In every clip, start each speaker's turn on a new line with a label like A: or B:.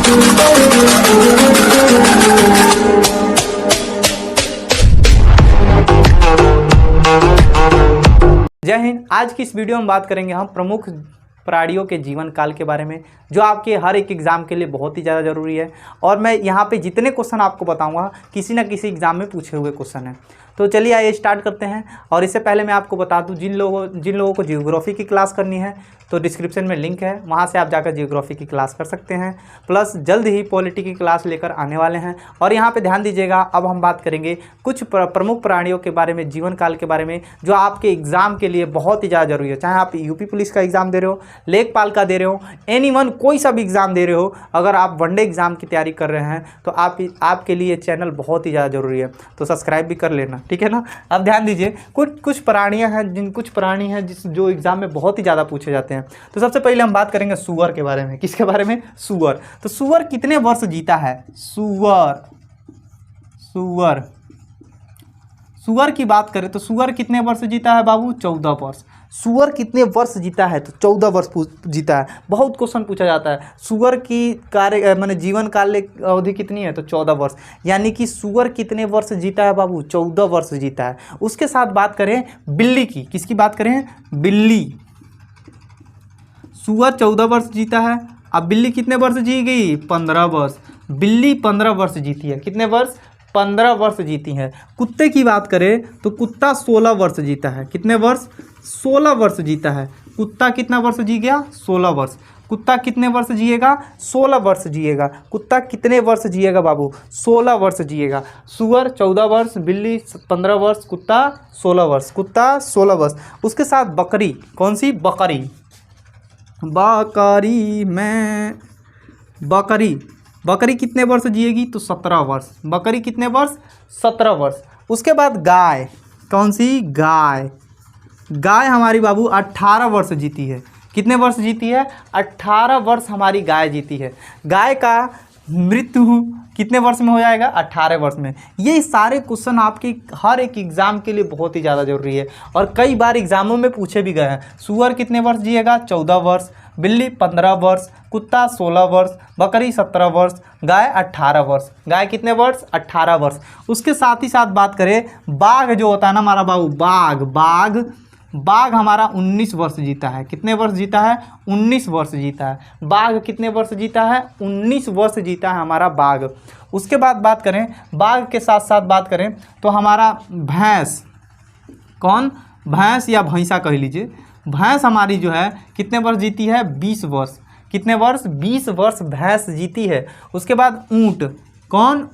A: जय हिंद। आज की इस वीडियो में बात करेंगे हम प्रमुख प्राणियों के जीवन काल के बारे में, जो आपके हर एक एग्ज़ाम के लिए बहुत ही ज़्यादा ज़रूरी है। और मैं यहाँ पे जितने क्वेश्चन आपको बताऊँगा किसी न किसी एग्ज़ाम में पूछे हुए क्वेश्चन हैं। तो चलिए आइए स्टार्ट करते हैं। और इससे पहले मैं आपको बता दूं, जिन लोगों को जियोग्राफी की क्लास करनी है तो डिस्क्रिप्शन में लिंक है, वहाँ से आप जाकर जियोग्राफी की क्लास कर सकते हैं। प्लस जल्द ही पॉलिटी की क्लास लेकर आने वाले हैं। और यहाँ पे ध्यान दीजिएगा, अब हम बात करेंगे कुछ प्रमुख प्राणियों के बारे में, जीवन काल के बारे में, जो आपके एग्ज़ाम के लिए बहुत ही ज़्यादा ज़रूरी है। चाहे आप यूपी पुलिस का एग्ज़ाम दे रहे हो, लेखपाल का दे रहे हो, एनीवन कोई सा भी एग्ज़ाम दे रहे हो, अगर आप वनडे एग्ज़ाम की तैयारी कर रहे हैं तो आपके लिए चैनल बहुत ही ज़्यादा ज़रूरी है। तो सब्सक्राइब भी कर लेना, ठीक है ना। अब ध्यान दीजिए, कुछ प्राणी हैं जो एग्ज़ाम में बहुत ही ज़्यादा पूछे जाते हैं। तो सबसे पहले हम बात करेंगे सूअर के बारे में। किसके बारे में? सूअर। तो सूअर कितने वर्ष जीता है? सूअर की बात करें तो सूअर कितने वर्ष जीता है बाबू? 14 वर्ष। सूअर कितने वर्ष जीता है? तो 14 वर्ष जीता है। बहुत क्वेश्चन पूछा जाता है, सूअर की माने जीवन काल अवधि कितनी है? तो 14 वर्ष। यानी कि सूअर कितने वर्ष जीता है बाबू? 14 वर्ष जीता है। उसके साथ बात करें बिल्ली की, किसकी बात करें? बिल्ली। सूअर 14 वर्ष जीता है। अब बिल्ली कितने वर्ष जी गई? 15 वर्ष। बिल्ली 15 वर्ष जीती है। कितने वर्ष? 15 वर्ष जीती है। कुत्ते की बात करें तो कुत्ता 16 वर्ष जीता है। कितने वर्ष? 16 वर्ष जीता है। कुत्ता कितना वर्ष जी गया? 16 वर्ष। कुत्ता कितने वर्ष जिएगा? 16 वर्ष जिएगा। कुत्ता कितने वर्ष जिएगा बाबू? 16 वर्ष जिएगा। सूअर 14 वर्ष, बिल्ली 15 वर्ष, कुत्ता 16 वर्ष। कुत्ता 16 वर्ष। उसके साथ बकरी, कौन सी? बकरी बकरी कितने वर्ष जिएगी? तो 17 वर्ष। बकरी कितने वर्ष? 17 वर्ष। उसके बाद गाय, कौन सी? गाय हमारी बाबू 18 वर्ष जीती है। कितने वर्ष जीती है? 18 वर्ष हमारी गाय जीती है। गाय का मृत्यु कितने वर्ष में हो जाएगा? 18 वर्ष में। ये सारे क्वेश्चन आपके हर एक एग्ज़ाम के लिए बहुत ही ज़्यादा ज़रूरी है और कई बार एग्जामों में पूछे भी गए हैं। सूअर कितने वर्ष जिएगा? 14 वर्ष। बिल्ली 15 वर्ष। कुत्ता 16 वर्ष। बकरी 17 वर्ष। गाय 18 वर्ष। गाय कितने वर्ष? 18 वर्ष। उसके साथ ही साथ बात करें बाघ जो होता है ना हमारा बाबू, बाघ हमारा 19 वर्ष जीता है। कितने वर्ष जीता है? 19 वर्ष जीता है। बाघ कितने वर्ष जीता है? 19 वर्ष जीता है हमारा बाघ। उसके बाद बात करें बाघ के साथ साथ बात करें तो हमारा भैंस, कौन? भैंस या भैंसा कह लीजिए। भैंस हमारी जो है कितने वर्ष जीती है? 20 वर्ष। कितने वर्ष? 20 वर्ष भैंस जीती है। उसके बाद ऊँट, कौन?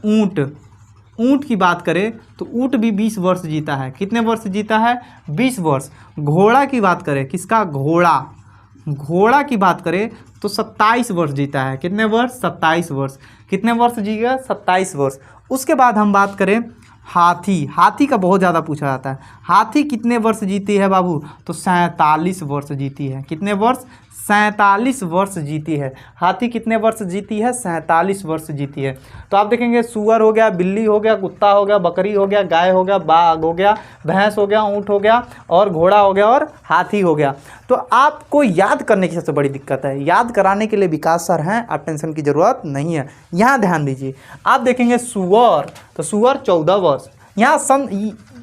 A: ऊँट की बात करें तो ऊँट भी 20 वर्ष जीता है। कितने वर्ष जीता है? 20 वर्ष। घोड़ा की बात करें, किसका? घोड़ा की बात करें तो 27 वर्ष जीता है। कितने वर्ष? 27 वर्ष। कितने वर्ष जीएगा? 27 वर्ष। उसके बाद हम बात करें हाथी का बहुत ज़्यादा पूछा जाता है। हाथी कितने वर्ष जीती है बाबू? तो 47 वर्ष जीती है। कितने वर्ष? 47 वर्ष जीती है। हाथी कितने वर्ष जीती है? 47 वर्ष जीती है। तो आप देखेंगे सूअर हो गया, बिल्ली हो गया, कुत्ता हो गया, बकरी हो गया, गाय हो गया, बाघ हो गया, भैंस हो गया, ऊँट हो गया और घोड़ा हो गया और हाथी हो गया। तो आपको याद करने की सबसे बड़ी दिक्कत है, याद कराने के लिए विकास सर हैं, आप टेंशन की ज़रूरत नहीं है। यहाँ ध्यान दीजिए, आप देखेंगे सूअर, तो सूअर 14 वर्ष। यहाँ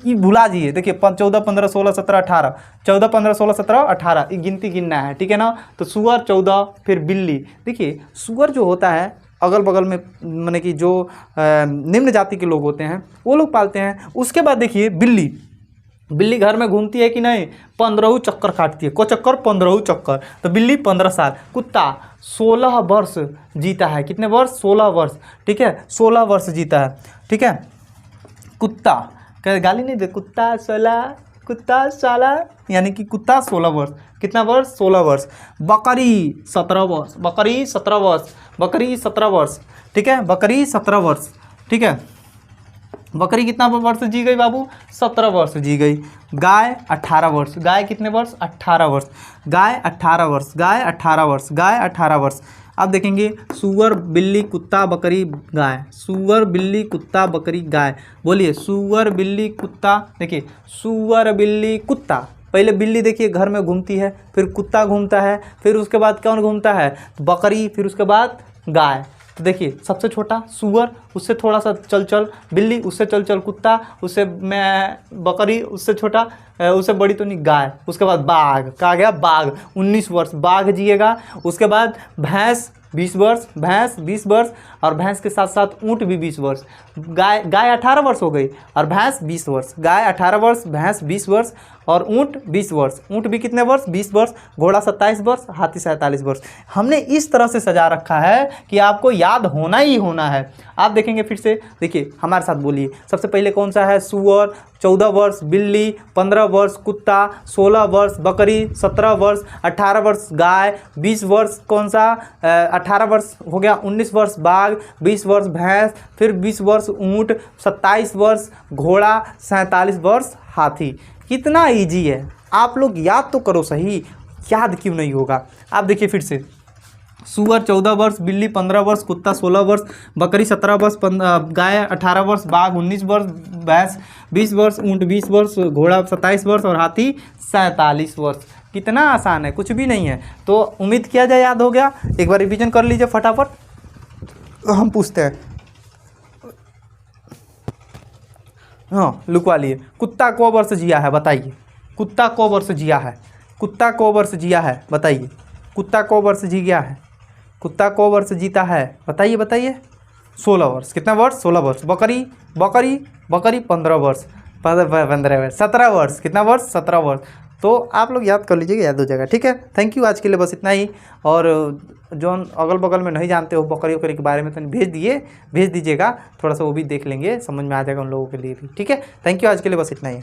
A: ये भुला जाइए, देखिए 14, 15, 16, 17, 18, 14, 15, 16, 17, 18 ये गिनती गिनना है, ठीक है ना। तो सूअर 14, फिर बिल्ली। देखिए सूअर जो होता है अगल बगल में माने कि जो निम्न जाति के लोग होते हैं वो लोग पालते हैं। उसके बाद देखिए बिल्ली घर में घूमती है कि नहीं? 15 चक्कर काटती है। को चक्कर? 15 चक्कर। तो बिल्ली 15 साल। कुत्ता 16 वर्ष जीता है। कितने वर्ष? 16 वर्ष, ठीक है, 16 वर्ष जीता है, ठीक है। कुत्ता गाली नहीं दे, कुत्ता साला, यानी कि कुत्ता 16 वर्ष। कितना वर्ष? 16 वर्ष। बकरी 17 वर्ष। बकरी 17 वर्ष, ठीक है। बकरी 17 वर्ष, ठीक है। बकरी कितना वर्ष जी गई बाबू? 17 वर्ष जी गई। गाय 18 वर्ष। गाय कितने वर्ष? 18 वर्ष। गाय 18 वर्ष। गाय 18 वर्ष। गाय 18 वर्ष। अब देखेंगे सूअर, बिल्ली, कुत्ता, बकरी, गाय। सूअर, बिल्ली, कुत्ता, बकरी, गाय। बोलिए सूअर, बिल्ली, कुत्ता। देखिए सूअर, बिल्ली, कुत्ता। पहले बिल्ली देखिए घर में घूमती है, फिर कुत्ता घूमता है, फिर उसके बाद कौन घूमता है? बकरी, फिर उसके बाद गाय। तो देखिए सबसे छोटा सुअर, उससे थोड़ा सा चल बिल्ली, उससे चल कुत्ता, उससे मैं बकरी, उससे छोटा उससे बड़ी तो नहीं गाय, उसके बाद बाघ, कहा गया बाघ 19 वर्ष बाघ जिएगा। उसके बाद भैंस 20 वर्ष, भैंस 20 वर्ष, और भैंस के साथ साथ ऊँट भी 20 वर्ष। गाय 18 वर्ष हो गई और भैंस 20 वर्ष। गाय 18 वर्ष, भैंस 20 वर्ष और ऊँट 20 वर्ष। ऊँट भी कितने वर्ष? 20 वर्ष। घोड़ा 27 वर्ष, हाथी 47 वर्ष। हमने इस तरह से सजा रखा है कि आपको याद होना ही होना है। आप देखेंगे फिर से, देखिए हमारे साथ बोलिए। सबसे पहले कौन सा है? सुअर 14 वर्ष, बिल्ली 15 वर्ष, कुत्ता 16 वर्ष, बकरी 17 वर्ष, 18 वर्ष गाय, 20 वर्ष कौन सा? 18 वर्ष हो गया, 19 वर्ष बाघ, 20 वर्ष भैंस, फिर 20 वर्ष ऊँट, 27 वर्ष घोड़ा, 47 वर्ष हाथी। कितना ईजी है, आप लोग याद तो करो सही, याद क्यों नहीं होगा? आप देखिए फिर से, सुअर 14 वर्ष, बिल्ली 15 वर्ष, कुत्ता 16 वर्ष, बकरी 17 वर्ष, गाय 18 वर्ष, बाघ 19 वर्ष, भैंस 20 वर्ष, ऊँट 20 वर्ष, घोड़ा 27 वर्ष और हाथी 47 वर्ष। कितना आसान है, कुछ भी नहीं है। तो उम्मीद किया जाए याद हो गया। एक बार रिवीजन कर लीजिए फटाफट। हम पूछते हैं, हाँ लुकवा लिए। कुत्ता को वर्ष जिया है बताइए? कुत्ता को वर्ष जिया है? कुत्ता को वर्ष जिया है बताइए? कुत्ता को वर्ष जी गया है? कुत्ता को वर्ष जीता है बताइए? बताइए 16 वर्ष। कितना वर्ष? 16 वर्ष। बकरी बकरी बकरी 15 वर्ष, 15 वर्ष, 17 वर्ष। कितना वर्ष? 17 वर्ष। तो आप लोग याद कर लीजिएगा, याद हो जाएगा। ठीक है, थैंक यू। आज के लिए बस इतना ही। और जो अगल बगल में नहीं जानते हो बकरी वकरी के बारे में तो भेज दीजिएगा, थोड़ा सा वो भी देख लेंगे, समझ में आ जाएगा उन लोगों के लिए भी। ठीक है, थैंक यू। आज के लिए बस इतना ही।